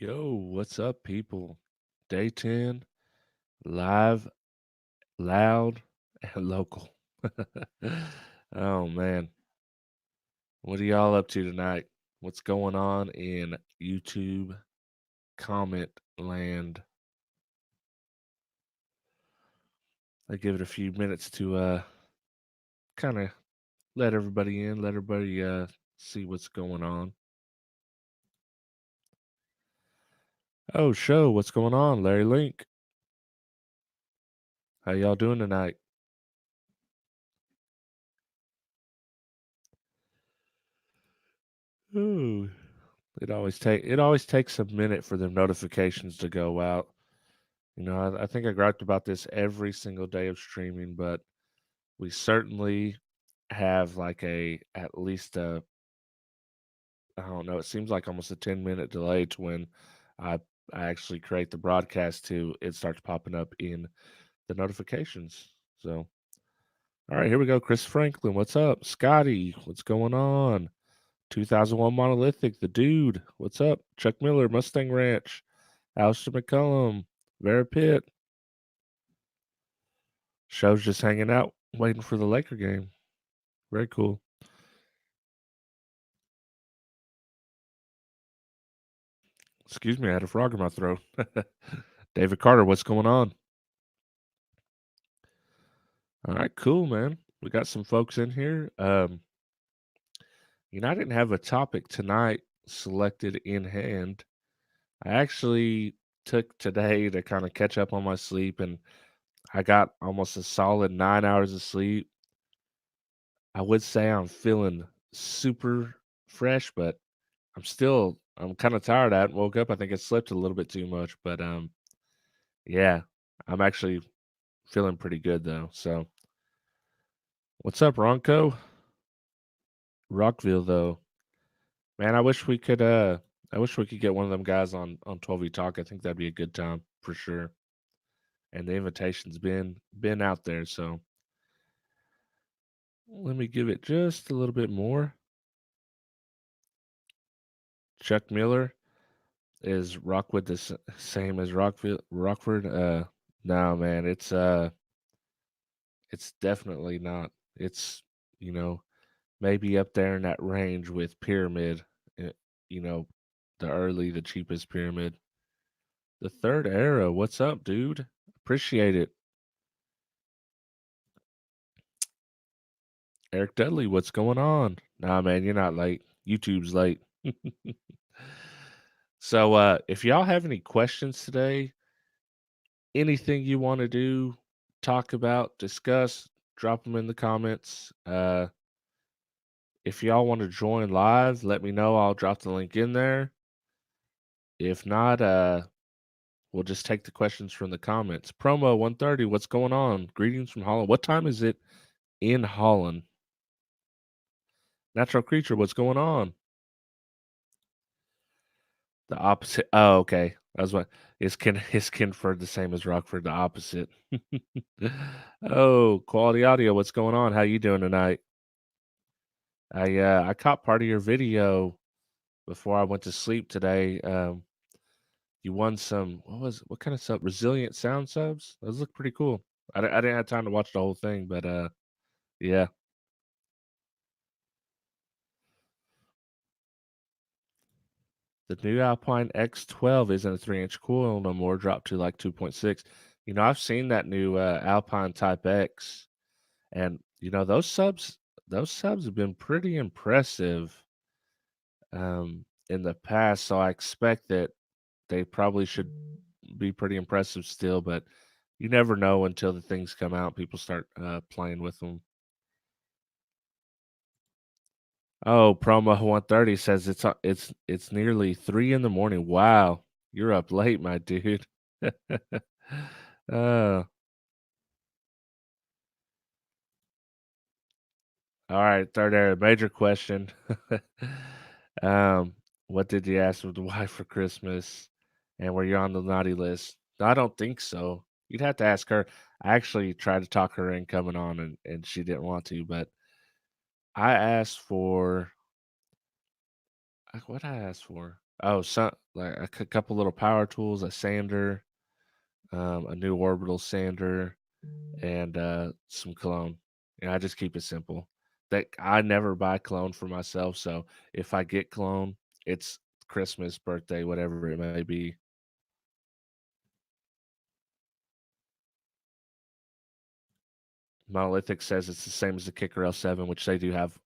Yo, what's up, people? Day 10, live, loud, and local. Oh, man. What are y'all up to tonight? What's going on in YouTube comment land? I give it a few minutes to kind of let everybody in, let everybody see what's going on. Oh, show, what's going on? Larry Link. How y'all doing tonight? Ooh. It always takes a minute for the notifications to go out. I think I griped about this every single day of streaming, but we certainly have like at least I don't know, it seems like almost a 10-minute delay to when I I actually create the broadcast to it starts popping up in the notifications. So, all right, here we go. Chris Franklin, what's up? Scotty, what's going on? 2001 Monolithic, the dude, what's up? Chuck Miller, Mustang Ranch, Alistair McCullum, Vera Pitt. Show's just hanging out, waiting for the Laker game. Very cool. Excuse me, I had a frog in my throat. David Carter, what's going on? All right, cool, man. We got some folks in here. I didn't have a topic tonight selected in hand. I actually took today to kind of catch up on my sleep, and I got almost a solid 9 hours of sleep. I would say I'm feeling super fresh, but I'm kind of tired. I hadn't woke up. I think I slept a little bit too much, but yeah, I'm actually feeling pretty good though. So, what's up, Ronco? Rockville though. Man, I wish we could get one of them guys on 12 Talk. I think that'd be a good time for sure. And the invitation's been out there, so let me give it just a little bit more. Chuck Miller, is Rockwood the same as Rockford? No, man, it's definitely not. It's you know maybe up there in that range with Pyramid. uh, You know, the cheapest Pyramid. The third era. What's up, dude? Appreciate it. Eric Dudley, what's going on? Nah, man, you're not late. YouTube's late. So, if y'all have any questions today, anything you want to do, talk about, discuss, drop them in the comments. If y'all want to join live, let me know. I'll drop the link in there. If not, we'll just take the questions from the comments. Promo 130, what's going on? Greetings from Holland. What time is it in Holland? Natural Creature, what's going on? The opposite. Oh, okay. That was what is Kinford the same as Rockford, the opposite. Oh, quality audio, what's going on? How you doing tonight? I caught part of your video before I went to sleep today. You won some what kind of sub resilient sound subs? Those look pretty cool. I didn't have time to watch the whole thing, but yeah. The new Alpine X12 isn't a 3-inch coil no more, dropped to like 2.6. I've seen that new Alpine Type X, and those subs have been pretty impressive in the past. So I expect that they probably should be pretty impressive still, but you never know until the things come out. People start playing with them. Oh, promo 130 says it's nearly 3 in the morning. Wow, you're up late, my dude. uh, all right, third area, major question. um, what did you ask of the wife for Christmas? And were you on the naughty list? I don't think so. You'd have to ask her. I actually tried to talk her in coming on, and she didn't want to, but I asked for what I asked for. Oh, like a couple little power tools, a sander, a new orbital sander, and some cologne. And I just keep it simple. That I never buy cologne for myself, so if I get cologne, it's Christmas, birthday, whatever it may be. Monolithic says it's the same as the Kicker L7, which they do have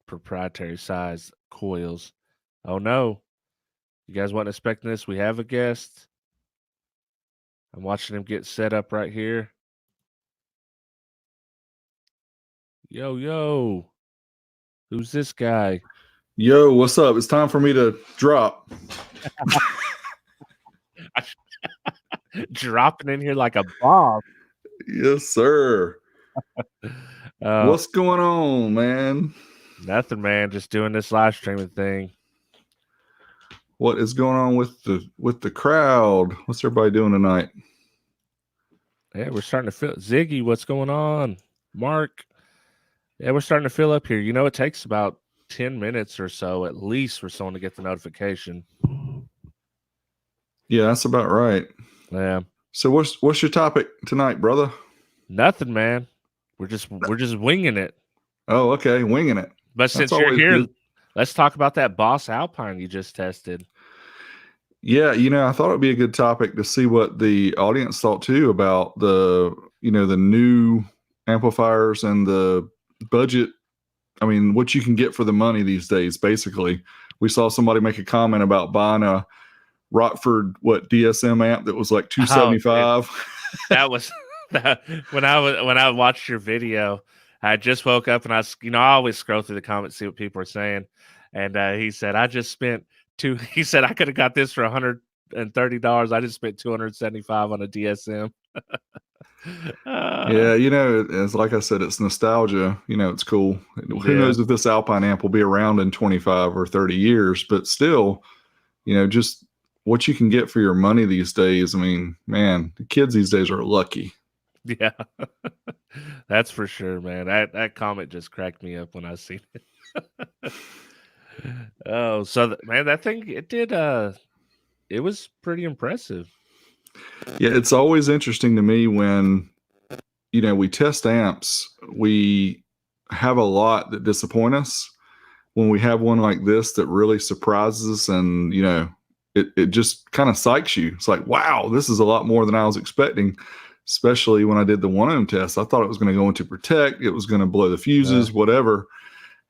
proprietary size coils. Oh no, you guys weren't expecting this? We have a guest. I'm watching him get set up right here. Yo, yo. Who's this guy? Yo, what's up? It's time for me to drop. Dropping in here like a bomb. Yes, sir. What's going on, man? Nothing, man. Just doing this live streaming thing. What is going on with the crowd? What's everybody doing tonight? Yeah, we're starting to fill. Ziggy, what's going on? Mark. Yeah, we're starting to fill up here. You know, it takes about 10 minutes or so at least for someone to get the notification. Yeah, that's about right. Yeah. So what's your topic tonight, brother? Nothing, man. We're just winging it. Oh, okay, winging it. But since you're here, let's talk about that Boss Alpine you just tested. Yeah, I thought it'd be a good topic to see what the audience thought too about the new amplifiers and the budget. I mean, what you can get for the money these days. Basically, we saw somebody make a comment about buying a Rockford DSM amp that was like $275. That was when I watched your video. I just woke up and I always scroll through the comments, see what people are saying, and he said I just spent He said I could have got this for $130. I just spent $275 on a DSM. Yeah, it's like I said, it's nostalgia. It's cool. Who knows if this Alpine amp will be around in 25 or 30 years, but still, just what you can get for your money these days. I mean, man, the kids these days are lucky. Yeah, that's for sure, man. That comment just cracked me up when I seen it. Oh, so man, that thing it was pretty impressive. Yeah, it's always interesting to me when we test amps, we have a lot that disappoint us. When we have one like this that really surprises us, and it just kind of psychs you. It's like, wow, this is a lot more than I was expecting. Especially when I did the 1 ohm test, I thought it was going to go into protect, it was going to blow the fuses, whatever,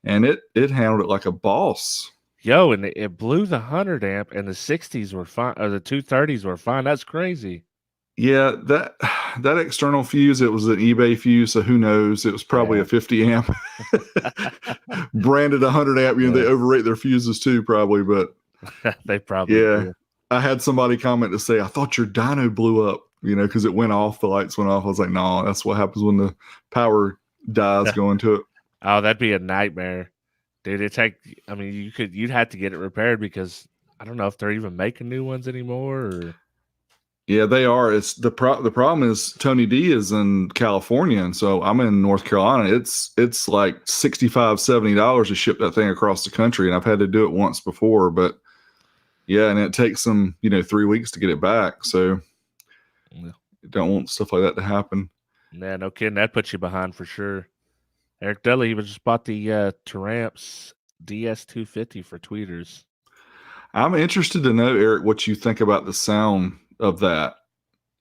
and it handled it like a boss. Yo, and it blew the 100 amp, and the 60s were fine, or the 230s were fine. That's crazy. Yeah, that external fuse, it was an eBay fuse, so who knows? It was probably a 50 amp. Branded 100 amp. They overrate their fuses too, probably, but they probably do. I had somebody comment to say, I thought your dyno blew up, because it went off, the lights went off. I was like, no, that's what happens when the power dies going to it. Oh, that'd be a nightmare. Dude, you'd have to get it repaired, because I don't know if they're even making new ones anymore. Or... Yeah, they are. It's the problem is Tony D is in California, and so I'm in North Carolina. It's like $65-$70 to ship that thing across the country, and I've had to do it once before, but yeah, and it takes them 3 weeks to get it back. So you don't want stuff like that to happen. Yeah, no kidding. That puts you behind for sure. Eric Dudley, he just bought the Taramps DS250 for tweeters. I'm interested to know, Eric, what you think about the sound of that.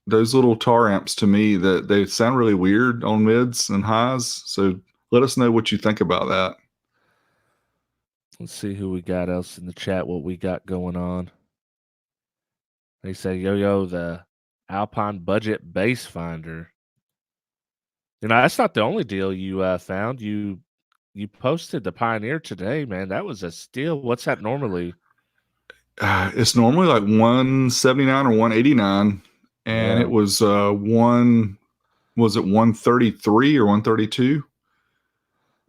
Those little tar amps, to me, that they sound really weird on mids and highs. So let us know what you think about that. Let's see who we got else in the chat, what we got going on. They say, yo, the Alpine Budget Bass Finder. That's not the only deal you found. You posted the Pioneer today, man. That was a steal. What's that normally? It's normally like $179 or $189, and it was was it $133 or $132?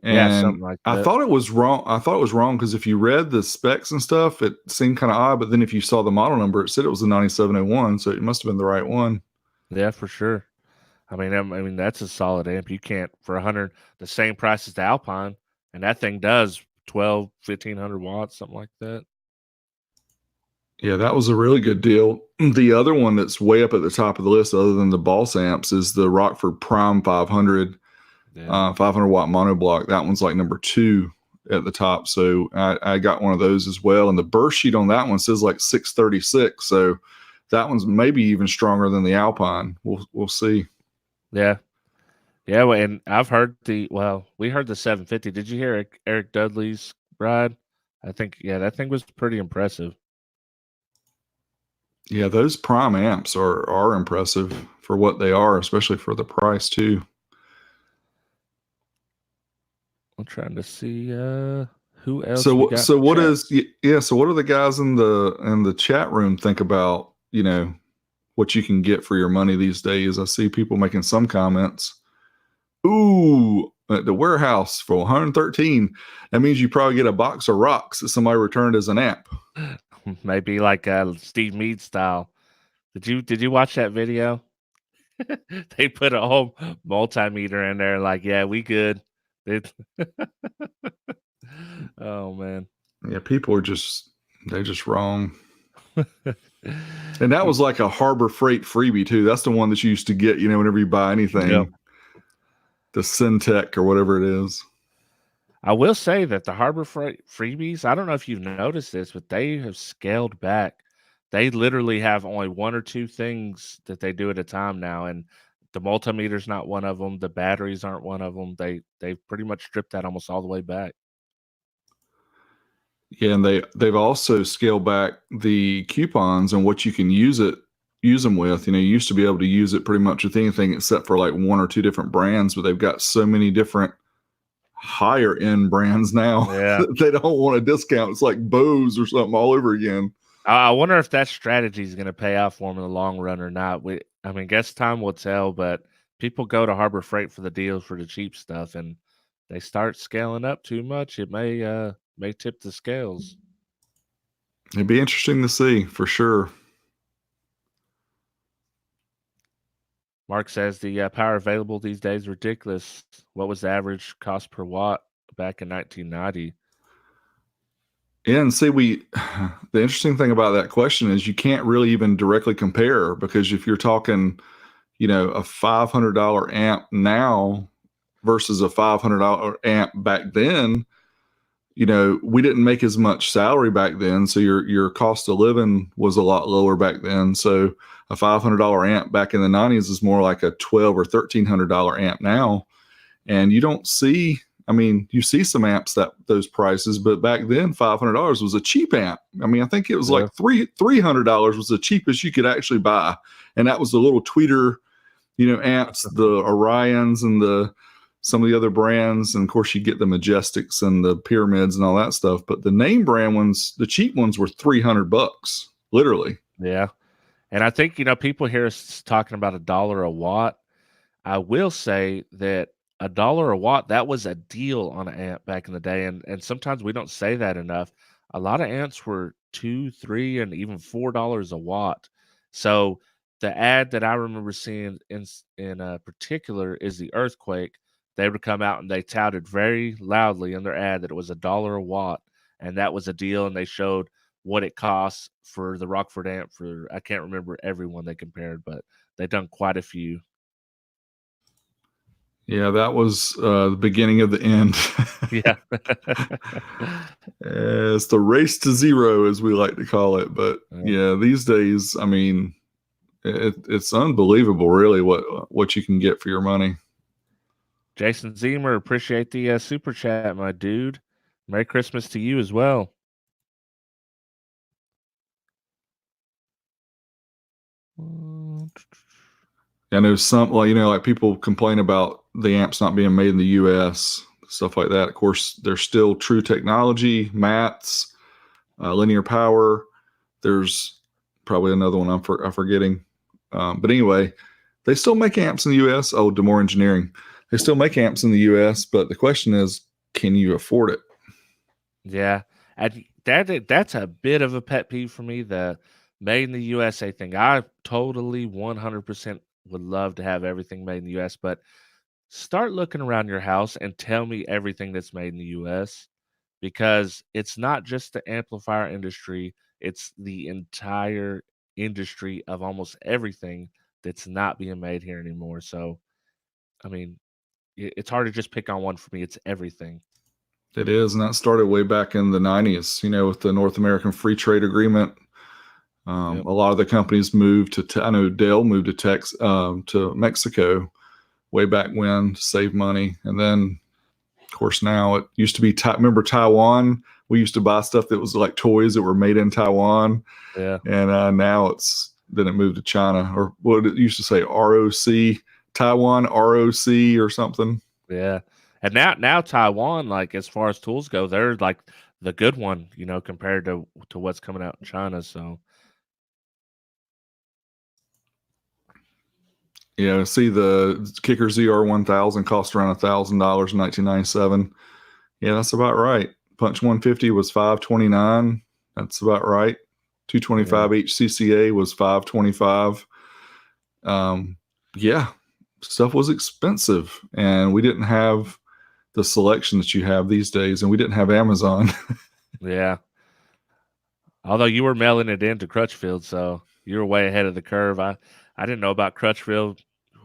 And something like that. I thought it was wrong because if you read the specs and stuff, it seemed kind of odd. But then if you saw the model number, it said it was a 9701, so it must have been the right one. Yeah, for sure. I mean that's a solid amp. You can't, for 100, the same price as the Alpine, and that thing does 1,200-1,500 watts, something like that. Yeah, that was a really good deal. The other one that's way up at the top of the list, other than the Boss amps, is the Rockford Prime 500, Yeah. 500 watt monoblock. That one's like number two at the top. So I got one of those as well. And the burst sheet on that one says like 636. So that one's maybe even stronger than the Alpine. We'll see. Yeah. Yeah, well, and I've heard we heard the 750. Did you hear Eric Dudley's ride? I think, yeah, that thing was pretty impressive. Yeah, those Prime amps are impressive for what they are, especially for the price too. I'm trying to see who else we So got in so the what chat. is yeah, so what do the guys in the chat room think about, what you can get for your money these days? I see people making some comments. Ooh, at the warehouse for 113. That means you probably get a box of rocks that somebody returned as an amp. Maybe like Steve Mead style. Did you watch that video? They put a whole multimeter in there, like, yeah, we good. It, oh man. Yeah, people are they're just wrong. And that was like a Harbor Freight freebie too. That's the one that you used to get, whenever you buy Yep. anything, the Syntec or whatever it is. I will say that the Harbor Freight freebies, I don't know if you've noticed this, but they have scaled back. They literally have only one or two things that they do at a time now, and the multimeter's not one of them. The batteries aren't one of them. They've pretty much stripped that almost all the way back. Yeah, and they've also scaled back the coupons and what you can use them with. You used to be able to use it pretty much with anything except for like one or two different brands, but they've got so many different higher end brands now Yeah. that they don't want a discount. It's like Bose or something all over again. I wonder if that strategy is going to pay off for them in the long run or not. I mean, guess time will tell. But people go to Harbor Freight for the deals for the cheap stuff, and they start scaling up too much. It may tip the scales. It'd be interesting to see for sure. Mark says the power available these days is ridiculous. What was the average cost per watt back in 1990? Yeah, and see, the interesting thing about that question is you can't really even directly compare, because if you're talking, a $500 amp now versus a $500 amp back then, we didn't make as much salary back then, so your cost of living was a lot lower back then. So a $500 amp back in the 90s is more like a $12 or $1300 amp now. And you don't see, I mean, you see some amps that those prices, but back then $500 was a cheap amp. I mean, I think it was Yeah. like $300 was the cheapest you could actually buy, and that was the little tweeter, amps, the Orions and some of the other brands, and of course you get the Majestics and the Pyramids and all that stuff. But the name brand ones, the cheap ones, were $300, literally. Yeah. And I think, people hear us talking about $1 a watt. I will say that $1 a watt, that was a deal on an amp back in the day. And sometimes we don't say that enough. A lot of amps were 2, 3, and even $4 a watt. So the ad that I remember seeing in particular is the Earthquake. They would come out and they touted very loudly in their ad that it was $1 a watt, and that was a deal. And they showed what it costs for the Rockford amp for, I can't remember every one they compared, but they done quite a few. Yeah, that was the beginning of the end. Yeah. It's the race to zero, as we like to call it. But Yeah. yeah, these days, I mean, it's unbelievable, really, what you can get for your money. Jason Zemer, appreciate the super chat, my dude. Merry Christmas to you as well. I know some, like, like people complain about the amps not being made in the U.S., stuff like that. Of course, there's still True Technology, Mats, Linear Power. There's probably another one I'm forgetting. But anyway, they still make amps in the U.S. Oh, Demore Engineering. They still make amps in the U.S., but the question is, can you afford it? Yeah, and that's a bit of a pet peeve for me. The made in the USA thing. I totally 100% would love to have everything made in the US, but start looking around your house and tell me everything that's made in the US, because it's not just the amplifier industry, it's the entire industry of almost everything that's not being made here anymore. So, I mean, it's hard to just pick on one for me. It's everything. It is, and that started way back in the '90s. With the North American Free Trade Agreement. Yep. A lot of the companies moved to. I know Dell moved to Mexico way back when to save money, and then of course now it used to be. Remember Taiwan? We used to buy stuff that was like toys that were made in Taiwan, Yeah. and now it moved to China, or what it used to say ROC, Taiwan ROC or something. Yeah. And now Taiwan, like as far as tools go, they're like the good one, compared to what's coming out in China. So Yeah, see the Kicker ZR 1000 cost around $1,000 in 1997. Yeah, that's about right. Punch 150 was 529. That's about right. yeah. 225 HCCA was 525. Um, yeah, stuff was expensive, and we didn't have the selection that you have these days, and we didn't have Amazon. Yeah. Although you were mailing it into Crutchfield, so you were way ahead of the curve. I didn't know about Crutchfield,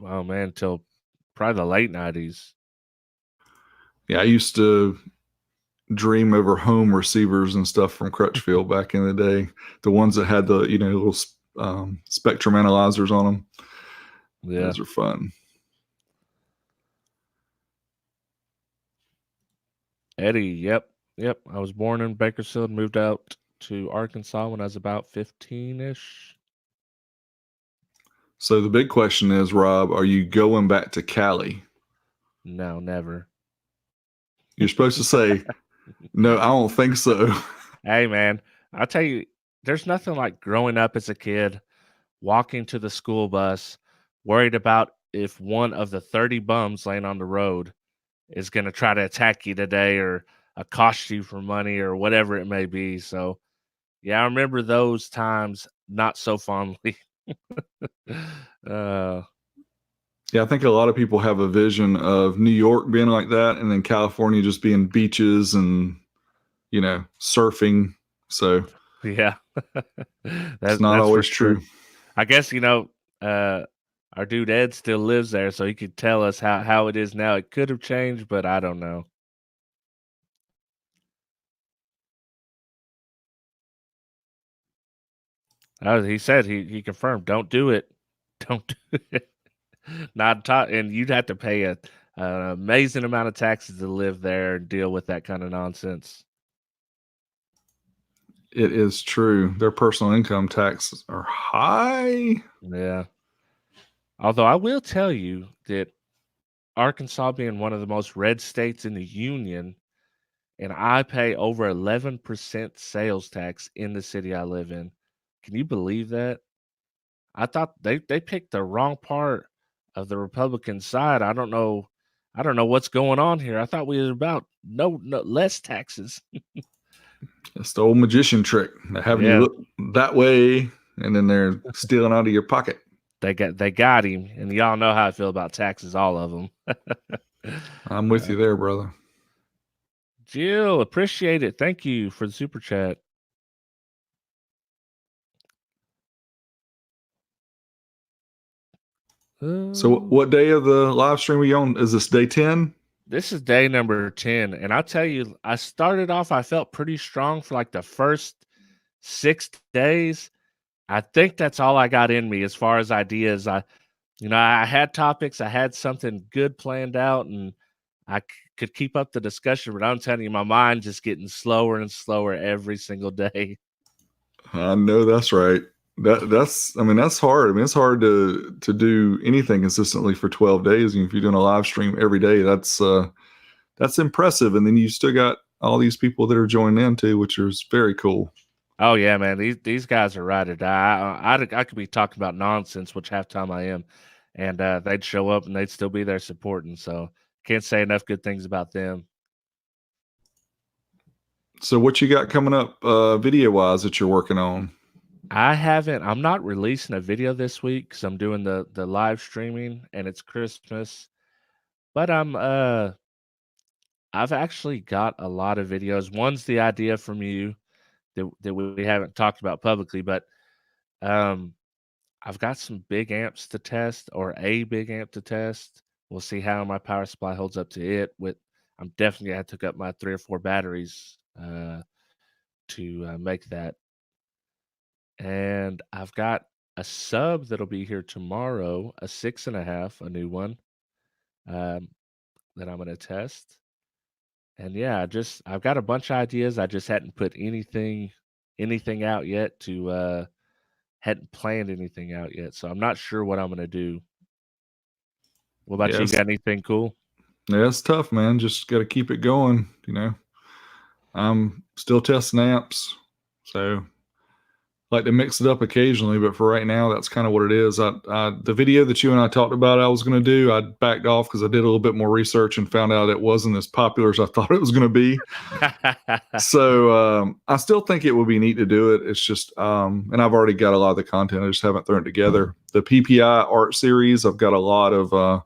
oh man, until probably the late 90s. Yeah, I used to dream over home receivers and stuff from Crutchfield back in the day. The ones that had the little spectrum analyzers on them. Yeah. Those are fun. Eddie, yep. Yep. I was born in Bakersfield, moved out to Arkansas when I was about 15-ish. So the big question is, Rob, are you going back to Cali? No, never. You're supposed to say, no, I don't think so. Hey man, I'll tell you, there's nothing like growing up as a kid, walking to the school bus, worried about if one of the 30 bums laying on the road is going to try to attack you today or accost you for money or whatever it may be. So, yeah, I remember those times not so fondly. uh, Yeah, I think a lot of people have a vision of New York being like that, and then California just being beaches and surfing. So yeah, it's that not that's for always sure. true. I guess uh, our dude Ed still lives there, so he could tell us how it is now. It could have changed, but I don't know. He said he confirmed, "Don't do it, don't do it." Not top, and you'd have to pay an amazing amount of taxes to live there and deal with that kind of nonsense. It is true. Their personal income taxes are high. Yeah. Although I will tell you that Arkansas being one of the most red states in the union, and I pay over 11% sales tax in the city I live in. Can you believe that? I thought they picked the wrong part of the Republican side. I don't know what's going on here. I thought we were about no less taxes. It's the old magician trick. They're having you Yeah, look that way, and then they're stealing out of your pocket. they got him, and y'all know how I feel about taxes, all of them. I'm with you there, brother. Jill, appreciate it. Thank you for the super chat. So, Uh, what day of the live stream are you on? Is this day 10? this is day number 10, and I tell you, I started off. I felt pretty strong for like the first 6 days. I think that's all I got in me as far as ideas. I had topics, I had something good planned out, and I could keep up the discussion. But I'm telling you, my mind just getting slower and slower every single day. I know that's right. That's hard. I mean, it's hard to do anything consistently for 12 days. And if you're doing a live stream every day, that's impressive. And then you still got all these people that are joining in too, which is very cool. Oh yeah, man, these guys are ride or die. I could be talking about nonsense, which half time I am, and they'd show up and they'd still be there supporting. So can't say enough good things about them. So what you got coming up video wise that you're working on? I haven't. I'm not releasing a video this week because I'm doing the live streaming and it's Christmas. But I've actually got a lot of videos. One's the idea from you that we haven't talked about publicly, but um, I've got some big amps to test, or a big amp to test. We'll see how my power supply holds up to it. I'm definitely gonna have to hook up my 3 or 4 batteries to make that. And I've got a sub that'll be here tomorrow, a 6.5, a new one, um, that I'm gonna test. And yeah, I've got a bunch of ideas. I just hadn't put anything out yet to hadn't planned anything out yet. So I'm not sure what I'm gonna do. What about you? Yes, Got anything cool? yeah, it's tough, man. Just got to keep it going. I'm still testing amps, so like to mix it up occasionally, but for right now, that's kind of what it is. The video that you and I talked about, I was going to do, I backed off because I did a little bit more research and found out it wasn't as popular as I thought it was going to be. So I still think it would be neat to do it. It's just, and I've already got a lot of the content. I just haven't thrown it together. The PPI art series, I've got a lot of.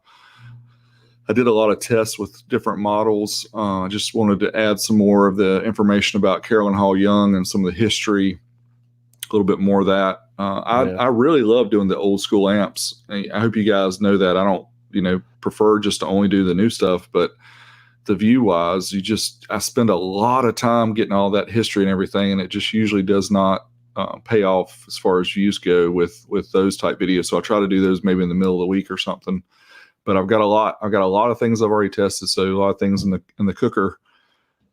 I did a lot of tests with different models. I just wanted to add some more of the information about Carolyn Hall Young and some of the history, a little bit more of that. Yeah, I really love doing the old school amps. I hope you guys know that. I don't, prefer just to only do the new stuff, but the view wise, I spend a lot of time getting all that history and everything, and it just usually does not pay off as far as views go with those type videos. So I try to do those maybe in the middle of the week or something. But I've got a lot. I've got a lot of things I've already tested. So a lot of things in the cooker.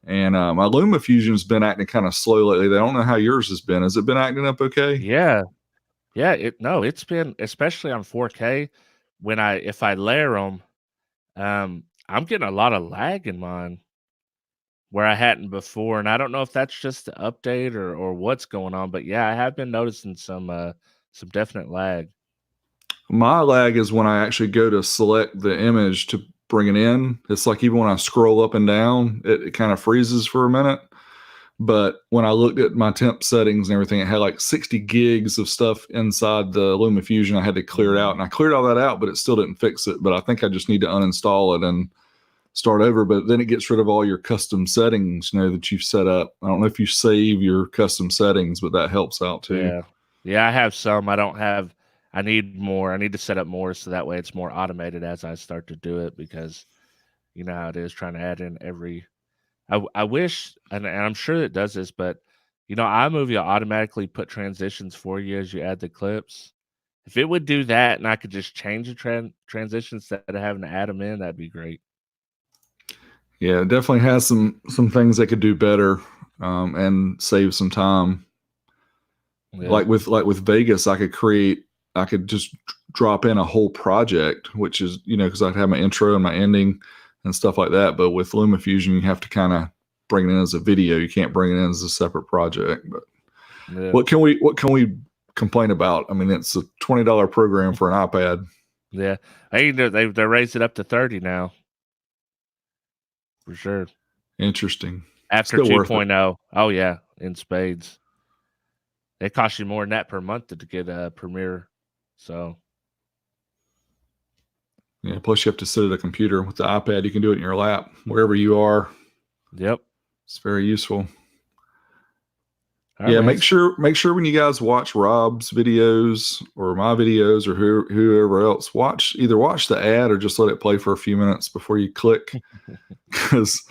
And my LumaFusion's been acting kind of slow lately. I don't know how yours has been. Has it been acting up okay? yeah, yeah. It's been, especially on 4K. If I layer them, I'm getting a lot of lag in mine where I hadn't before, and I don't know if that's just the update or what's going on. But yeah, I have been noticing some definite lag. My lag is when I actually go to select the image to bring it in. It's like even when I scroll up and down, it kind of freezes for a minute. But when I looked at my temp settings and everything, it had like 60 gigs of stuff inside the LumaFusion. I had to clear it out, and I cleared all that out, but it still didn't fix it. But I think I just need to uninstall it and start over. But then it gets rid of all your custom settings, that you've set up. I don't know if you save your custom settings, but that helps out too. Yeah. Yeah, I have some. I don't have I need more. I need to set up more so that way it's more automated as I start to do it, because you know how it is trying to add in every I wish, and I'm sure it does this, but iMovie will automatically put transitions for you as you add the clips. If it would do that and I could just change the transitions instead of having to add them in, that'd be great. Yeah, it definitely has some things they could do better, and save some time. Yeah. Like with Vegas, I could just drop in a whole project, which is because I'd have my intro and my ending and stuff like that. But with LumaFusion, you have to kind of bring it in as a video. You can't bring it in as a separate project. But Yeah. what can we complain about? I mean, it's a $20 program for an iPad. Yeah. They raised it up to 30 now, for sure. Interesting. After Still worth it. 2.0. Oh yeah, in spades. It costs you more than that per month to get a Premiere. So Yeah. Plus, you have to sit at a computer. With the iPad, you can do it in your lap wherever you are. yep. It's very useful. All right, Yeah, man. make sure when you guys watch Rob's videos or my videos or whoever else, either watch the ad or just let it play for a few minutes before you click, because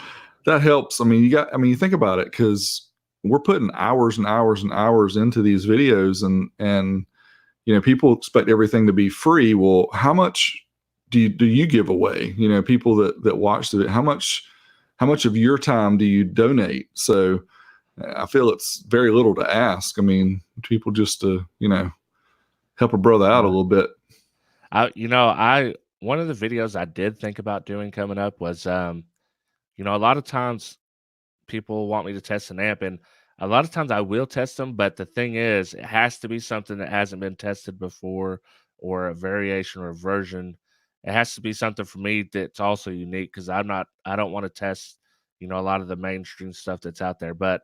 that helps. I mean, you think about it, because we're putting hours and hours and hours into these videos, and people expect everything to be free. Well, how much do you give away? People that watch it, how much of your time do you donate? So I feel it's very little to ask. I mean, people just to, help a brother out a Yeah. little bit. I one of the videos I did think about doing coming up was a lot of times people want me to test an amp, and a lot of times I will test them, but the thing is it has to be something that hasn't been tested before, or a variation or a version. It has to be something for me that's also unique, because I don't want to test a lot of the mainstream stuff that's out there. But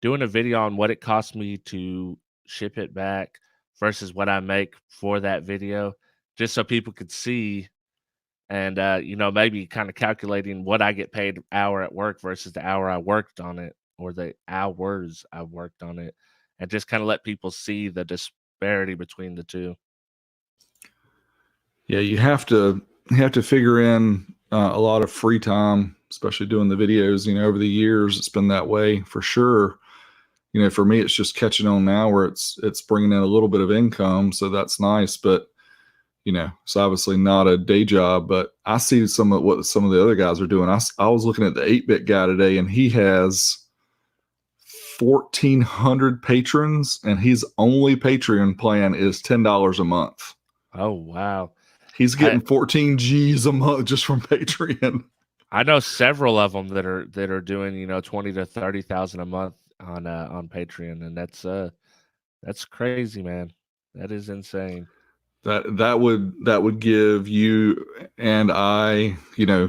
doing a video on what it cost me to ship it back versus what I make for that video, just so people could see, and maybe kind of calculating what I get paid hour at work versus the hour I worked on it, or the hours I've worked on it, and just kind of let people see the disparity between the two. Yeah, you have to figure in a lot of free time, especially doing the videos. Over the years, it's been that way for sure. For me, it's just catching on now where it's bringing in a little bit of income, so that's nice. But it's obviously not a day job. But I see some of what some of the other guys are doing. I was looking at the 8-bit guy today, and he has 1,400 patrons, and his only Patreon plan is $10 a month. Oh wow. He's I getting 14 G's a month just from Patreon. I know several of them that are doing 20 to 30,000 a month on Patreon, and that's crazy, man. That is insane. That would give you and I,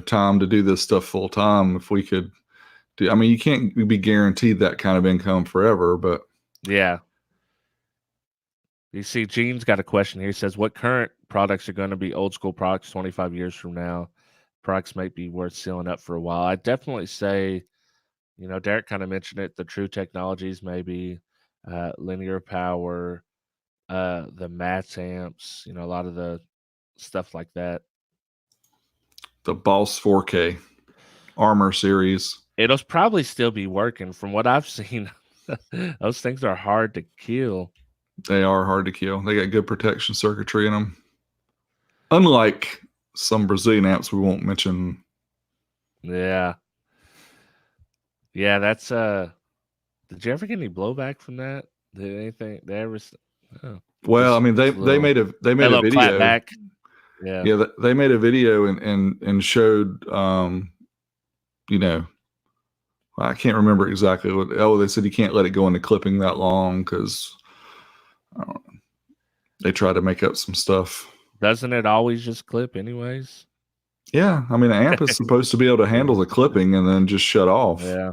time to do this stuff full time if we could do. I mean, you can't be guaranteed that kind of income forever, but Yeah. You see, Gene's got a question here. He says, "What current products are going to be old school products 25 years from now? Products might be worth sealing up for a while." I definitely say, Derek kind of mentioned it. The true technologies, maybe linear power, the mats amps. A lot of the stuff like that. the Boss 4K Armor series, It'll probably still be working from what I've seen. Those things are hard to kill. they are hard to kill. They got good protection circuitry in them. Unlike some Brazilian amps we won't mention. Yeah. Yeah, that's did you ever get any blowback from that? Did anything they ever oh, Well, I mean, just a they made a little clap video. back. Yeah. Yeah, they made a video and showed, you know, I can't remember exactly what. Oh, they said you can't let it go into clipping that long because they try to make up some stuff. Doesn't it always just clip anyways? Yeah, I mean, an amp is supposed to be able to handle the clipping and then just shut off. Yeah.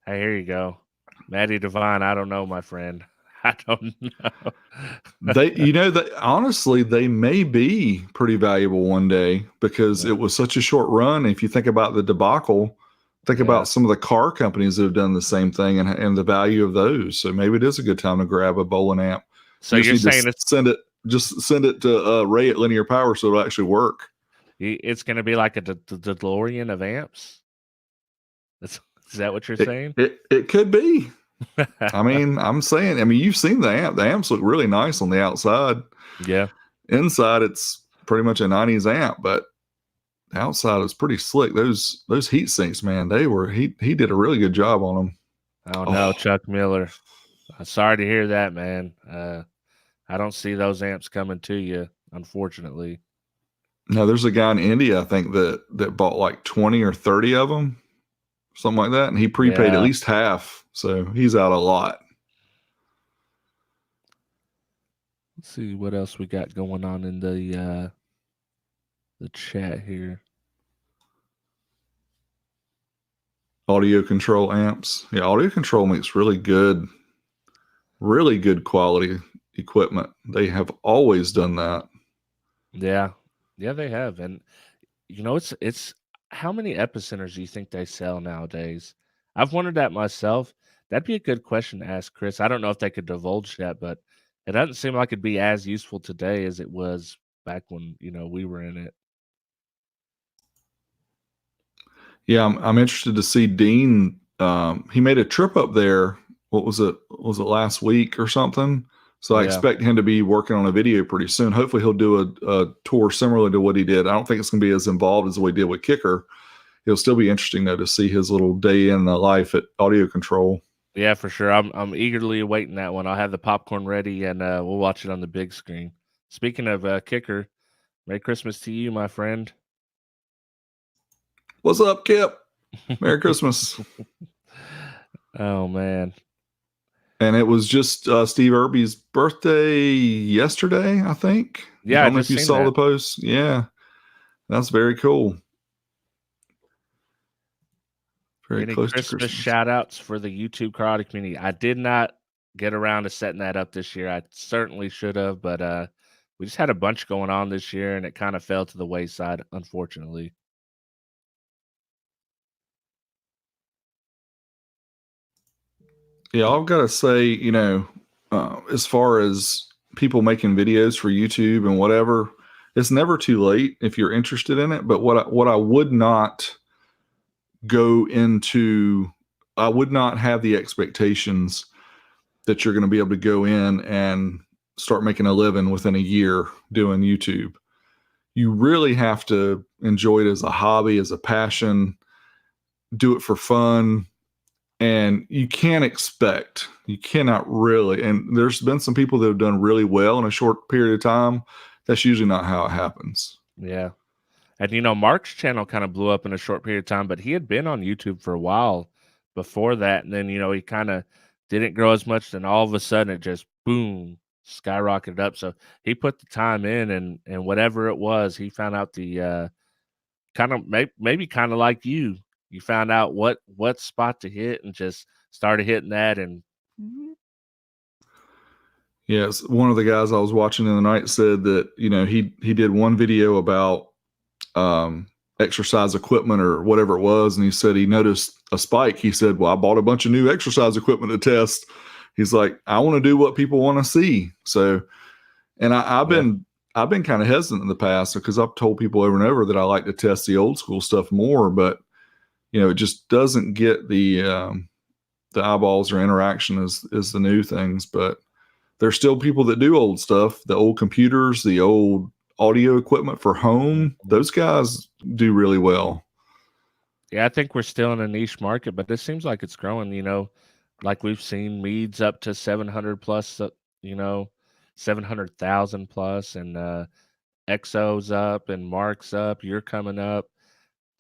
Hey, here you go. Maddie Devine, I don't know, my friend. I don't know. That honestly, they may be pretty valuable one day because Yeah. it was such a short run. If you think about the debacle, think Yeah. about some of the car companies that have done the same thing and the value of those. So maybe it is a good time to grab a bowling amp. So You just you're need to saying it's send it to Ray at Linear Power so it'll actually work. it's going to be like a DeLorean of amps? Is that what you're It saying? it could be. I mean, I'm saying. I mean, you've seen the amp. The amps look really nice on the outside. Yeah. Inside, it's pretty much a '90s amp, but the outside is pretty slick. Those heat sinks, man, he did a really good job on them. Oh no, Oh Chuck Miller. Sorry to hear that, man. I don't see those amps coming to you, unfortunately. no, there's a guy in India I think that bought like 20 or 30 of them, something like that, and he prepaid at Yeah. least half, so he's out a lot. Let's see what else we got going on in the chat here. Audio control amps, yeah, audio control makes really good quality equipment. They have always done that. Yeah. Yeah, they have. And it's how many epicenters do you think they sell nowadays? I've wondered that myself. That'd be a good question to ask Chris. I don't know if they could divulge that, but it doesn't seem like it'd be as useful today as it was back when, we were in it. Yeah, I'm interested to see Dean. He made a trip up there. What was it? Was it last week or something? So I Yeah. expect him to be working on a video pretty soon. Hopefully, he'll do a tour similar to what he did. I don't think it's going to be as involved as what he did with Kicker. It'll still be interesting though to see his little day in the life at Audio Control. Yeah, for sure. I'm eagerly awaiting that one. I'll have the popcorn ready and we'll watch it on the big screen. Speaking of Kicker, Merry Christmas to you, my friend. What's up, Kip? Merry Christmas. Oh man. And it was just Steve Irby's birthday yesterday, I think. I Yeah, I don't know just if you seen saw that. the post. Yeah, that's very cool. Very Any close to Christmas Christmas. shout outs for the YouTube karate community? I did not get around to setting that up this year. I certainly should have, but we just had a bunch going on this year and it kind of fell to the wayside, unfortunately. Yeah, I've got to say, as far as people making videos for YouTube and whatever, it's never too late if you're interested in it. But what I would not go into, I would not have the expectations that you're going to be able to go in and start making a living within a year doing YouTube. You really have to enjoy it as a hobby, as a passion, do it for fun. And you cannot really, and there's been some people that have done really well in a short period of time. That's usually not how it happens. Yeah. And Mark's channel kind of blew up in a short period of time, but he had been on YouTube for a while before that. And then, he kind of didn't grow as much. Then all of a sudden it just boom, skyrocketed up. So he put the time in, and whatever it was, he found out the kind of maybe kind of like you found out what spot to hit and just started hitting that. And Yes, one of the guys I was watching the other night said that he did one video about exercise equipment or whatever it was, and he said he noticed a spike. He said, "Well, I bought a bunch of new exercise equipment to test." He's like, "I want to do what people want to see." So, and I've been kind of hesitant in the past because I've told people over and over that I like to test the old school stuff more, but it just doesn't get the eyeballs or interaction as the new things. But there's still people that do old stuff, the old computers, the old audio equipment for home. Those guys do really well. Yeah, I think we're still in a niche market, but it seems like it's growing. Like we've seen Meads up to 700 plus, 700,000 plus, and Exo's up and Mark's up. You're coming up.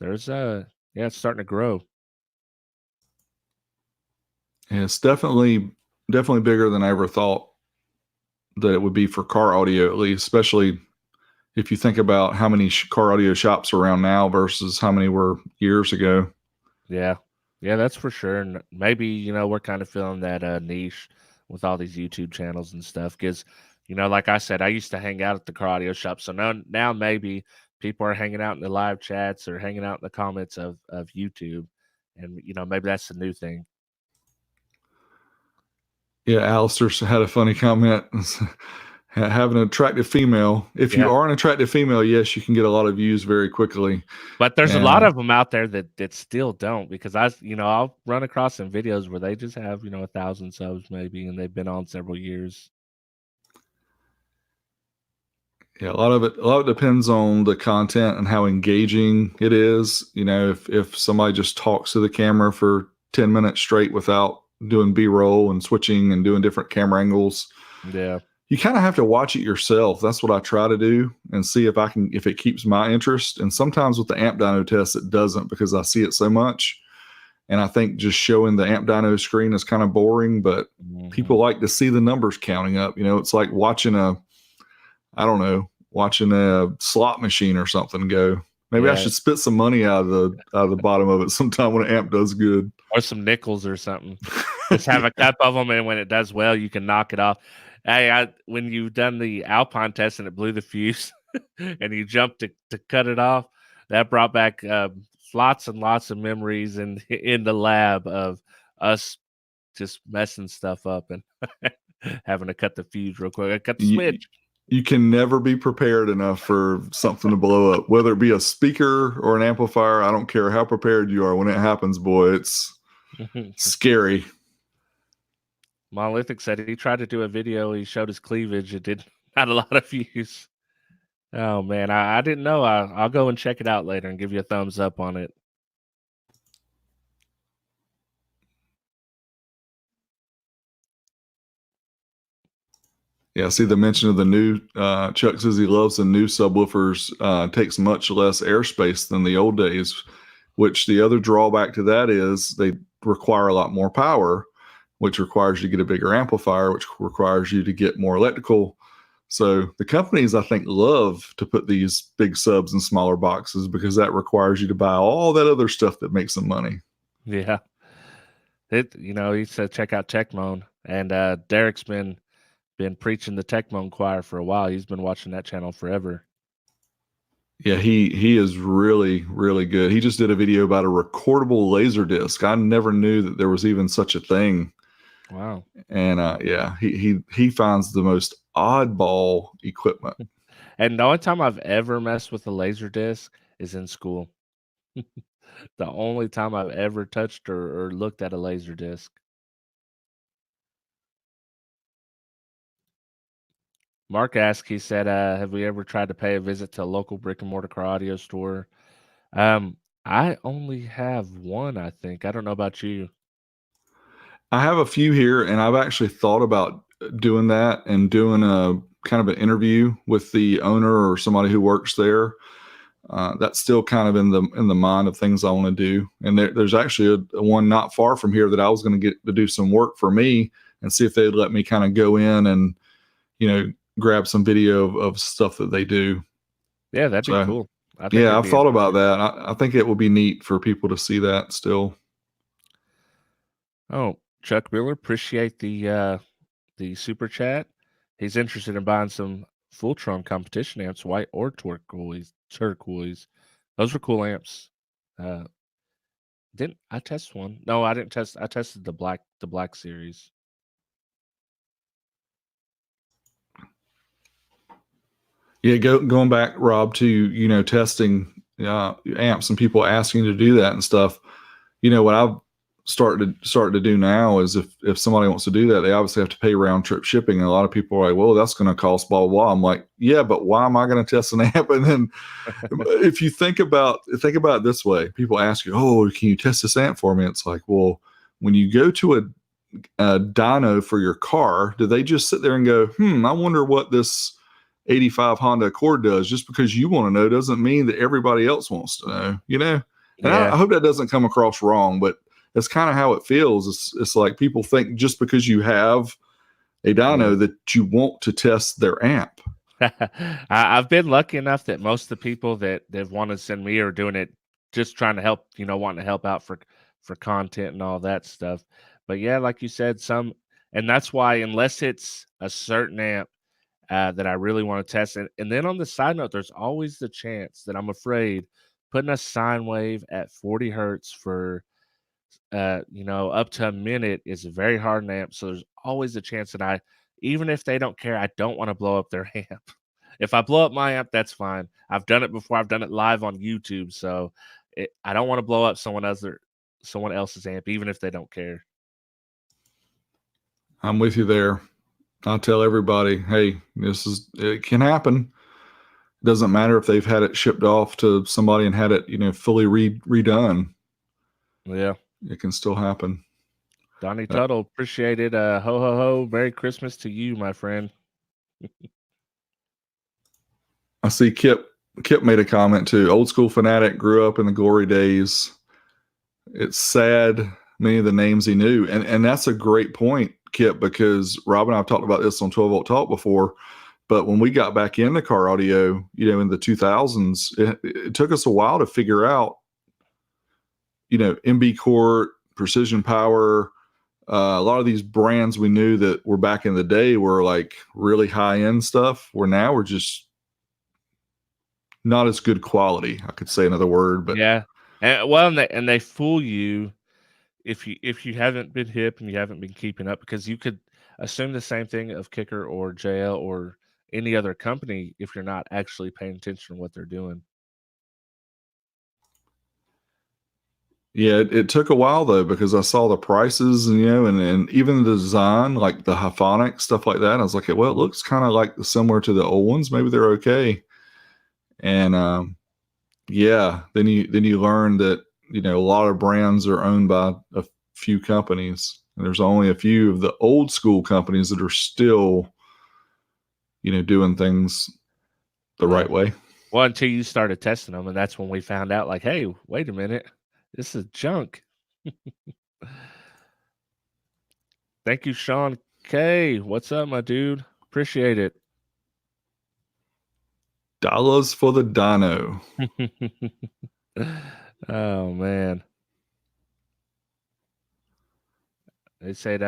There's yeah, it's starting to grow. And it's definitely bigger than I ever thought that it would be for car audio, at least, especially if you think about how many car audio shops are around now versus how many were years ago. Yeah. Yeah, that's for sure. And maybe, we're kind of feeling that niche with all these YouTube channels and stuff. Because, like I said, I used to hang out at the car audio shop. So now maybe people are hanging out in the live chats or hanging out in the comments of YouTube. And, maybe that's the new thing. Yeah, Alistair had a funny comment. Have an attractive female. If you Yeah. are an attractive female, yes, you can get a lot of views very quickly. But there's a lot of them out there that still don't, because I'll run across some videos where they just have, 1,000 subs maybe, and they've been on several years. Yeah, a lot of it depends on the content and how engaging it is. If somebody just talks to the camera for 10 minutes straight without doing B-roll and switching and doing different camera angles, Yeah. you kind of have to watch it yourself. That's what I try to do and see if it keeps my interest. And sometimes with the amp dyno test, it doesn't, because I see it so much. And I think just showing the amp dyno screen is kind of boring, but people like to see the numbers counting up. It's like watching watching a slot machine or something go. Maybe I should spit some money out of the bottom of it sometime when an amp does good. Or some nickels or something. Just have a cup of them, and when it does well, you can knock it off. Hey, when you've done the Alpine test and it blew the fuse and you jumped to cut it off, that brought back lots and lots of memories in the lab of us just messing stuff up and having to cut the fuse real quick. I cut the switch. You can never be prepared enough for something to blow up, whether it be a speaker or an amplifier. I don't care how prepared you are. When it happens, boy, it's scary. Monolithic said he tried to do a video. He showed his cleavage. It did not a lot of views. Oh, man. I didn't know. I'll go and check it out later and give you a thumbs up on it. Yeah, see the mention of the new Chuck says he loves the new subwoofers. Takes much less airspace than the old days, which the other drawback to that is they require a lot more power, which requires you to get a bigger amplifier, which requires you to get more electrical. So the companies, I think, love to put these big subs in smaller boxes because that requires you to buy all that other stuff that makes them money. Yeah. He said check out Techmoan, and Derek's been preaching the Techmoan choir for a while. He's been watching that channel forever. Yeah, he is really, really good. He just did a video about a recordable laser disc. I never knew that there was even such a thing. Wow. And yeah, he finds the most oddball equipment. And the only time I've ever messed with a laser disc is in school. The only time I've ever touched or looked at a laser disc. Mark asked, he said, have we ever tried to pay a visit to a local brick and mortar car audio store? Um, I only have one, I think. I don't know about you. I have a few here, and I've actually thought about doing that and doing a kind of an interview with the owner or somebody who works there. That's still kind of in the mind of things I want to do. And there's actually a one not far from here that I was going to get to do some work for me and see if they'd let me kind of go in and grab some video of stuff that they do. Yeah, that'd be So cool. I think yeah, it'd I've be thought about interesting. that. I think it would be neat for people to see that still. Oh, Chuck Miller, appreciate the super chat. He's interested in buying some Fulltron competition amps, white or turquoise. Turquoise. Those were cool amps. Uh, didn't I test one? No, I didn't test. I tested the black series. Yeah, going back, Rob, to testing amps and people asking to do that and stuff. What I've started to do now is if somebody wants to do that, they obviously have to pay round trip shipping. And a lot of people are like, well, that's going to cost blah blah blah. I'm like, yeah, but why am I going to test an amp? And then if you think about it this way, people ask you, oh, can you test this amp for me? It's like, well, when you go to a dyno for your car, do they just sit there and go, I wonder what this 85 Honda Accord does? Just because you want to know doesn't mean that everybody else wants to know. And I Yeah, hope that doesn't come across wrong, but that's kind of how it feels. It's like people think just because you have a yeah. dyno that you want to test their amp. I've been lucky enough that most of the people that they've wanted to send me are doing it just trying to help, wanting to help out for content and all that stuff. But yeah, like you said, and that's why unless it's a certain amp that I really want to test it, and then on the side note, there's always the chance that I'm afraid putting a sine wave at 40 hertz for up to a minute is very hard on amp. So there's always a chance that even if they don't care, I don't want to blow up their amp. If I blow up my amp, that's fine. I've done it before. I've done it live on YouTube. So I don't want to blow up someone else's amp, even if they don't care. I'm with you there. I tell everybody, hey, it can happen. It doesn't matter if they've had it shipped off to somebody and had it, fully redone. Yeah. It can still happen. Donnie Uh, Tuttle, appreciate it. Ho ho ho. Merry Christmas to you, my friend. I see Kip made a comment too. Old school fanatic grew up in the glory days. It's sad many of the names he knew, and that's a great point, Kip, because Rob and I've talked about this on 12 Volt Talk before. But when we got back into car audio, in the 2000s, it took us a while to figure out, MB Court, Precision Power, a lot of these brands we knew that were back in the day were like really high end stuff. Where now we're just not as good quality. I could say another word, but Yeah. And they fool you if you haven't been hip and you haven't been keeping up, because you could assume the same thing of Kicker or JL or any other company if you're not actually paying attention to what they're doing. yeah, it took a while though because I saw the prices and and even the design, like the Hyphonic stuff like that. I was like, well, it Mhm. looks kind of like similar to the old ones. Maybe they're okay. And yeah, then you learn that a lot of brands are owned by a few companies, and there's only a few of the old school companies that are still doing things the Yeah. right way. Well, until you started testing them, and that's when we found out, like, hey, wait a minute, this is junk. Thank you, Sean K. What's up, my dude? Appreciate it. Dollars for the dyno. Oh man. They said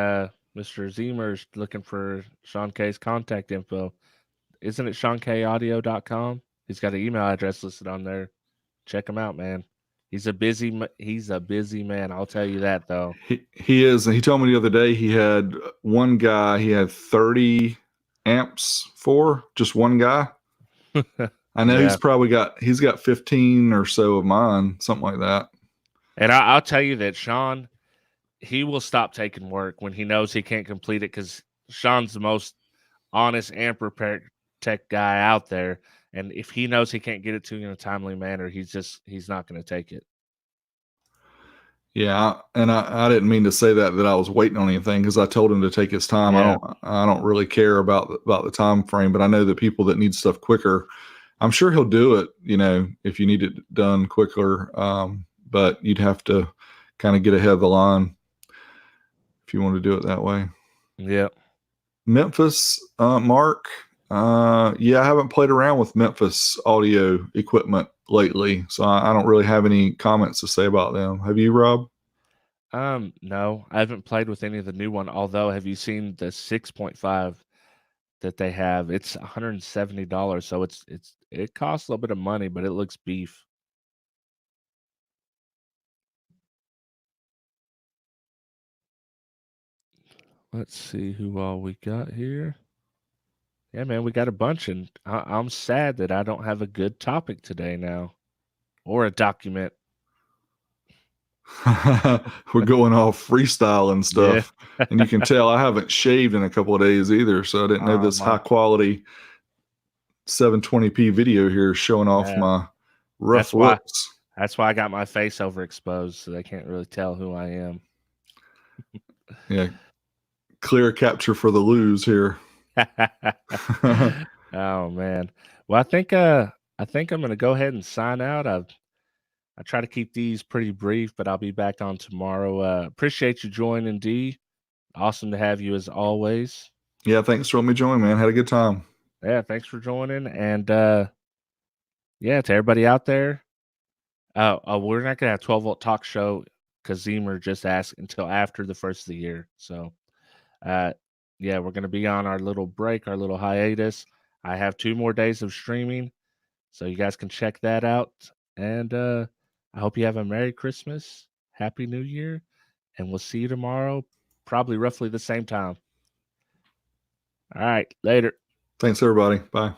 Mr. Zemer's looking for Sean K's contact info. Isn't it SeanKAudio.com? He's got an email address listed on there. Check him out, man. He's a busy man. I'll tell you that though. He is, and he told me the other day he had one guy he had 30 amps for, just one guy. I know Yeah. he's got 15 or so of mine, something like that. And I'll tell you that Sean, he will stop taking work when he knows he can't complete it because Sean's the most honest amp repair tech guy out there. And if he knows he can't get it to you in a timely manner, he's not going to take it. Yeah, and I didn't mean to say that I was waiting on anything because I told him to take his time. Yeah. I don't really care about the time frame, but I know that people that need stuff quicker, I'm sure he'll do it. You know, if you need it done quicker, but you'd have to kind of get ahead of the line if you want to do it that way. Yeah. Memphis, Mark. Yeah, I haven't played around with Memphis audio equipment lately, so I don't really have any comments to say about them. Have you, Rob? No, I haven't played with any of the new one. Although, have you seen the 6.5 that they have? It's $170, so it costs a little bit of money, but it looks beef. Let's see who all we got here. Yeah, man, we got a bunch, and I'm sad that I don't have a good topic today now, or a document. We're going off freestyle and Yeah. stuff. And you can tell I haven't shaved in a couple of days either, so I didn't know this high My, quality 720p video here showing off yeah, my rough that's why looks. that's why I got my face overexposed, so they can't really tell who I am. Yeah, clear capture for the lose here. Oh man. Well, I think I'm gonna go ahead and sign out. I try to keep these pretty brief, but I'll be back on tomorrow. Appreciate you joining, D. Awesome to have you as always. Yeah, thanks for letting me join, man. Had a good time. Yeah, thanks for joining. And yeah, to everybody out there, we're not gonna have 12-volt talk show because Zemer just asked until after the first of the year. So uh yeah, we're gonna be on our little break, our little hiatus. I have 2 more days of streaming, so you guys can check that out. And I hope you have a Merry Christmas, Happy New Year, and we'll see you tomorrow, probably roughly the same time. All right, later. Thanks, everybody. Bye.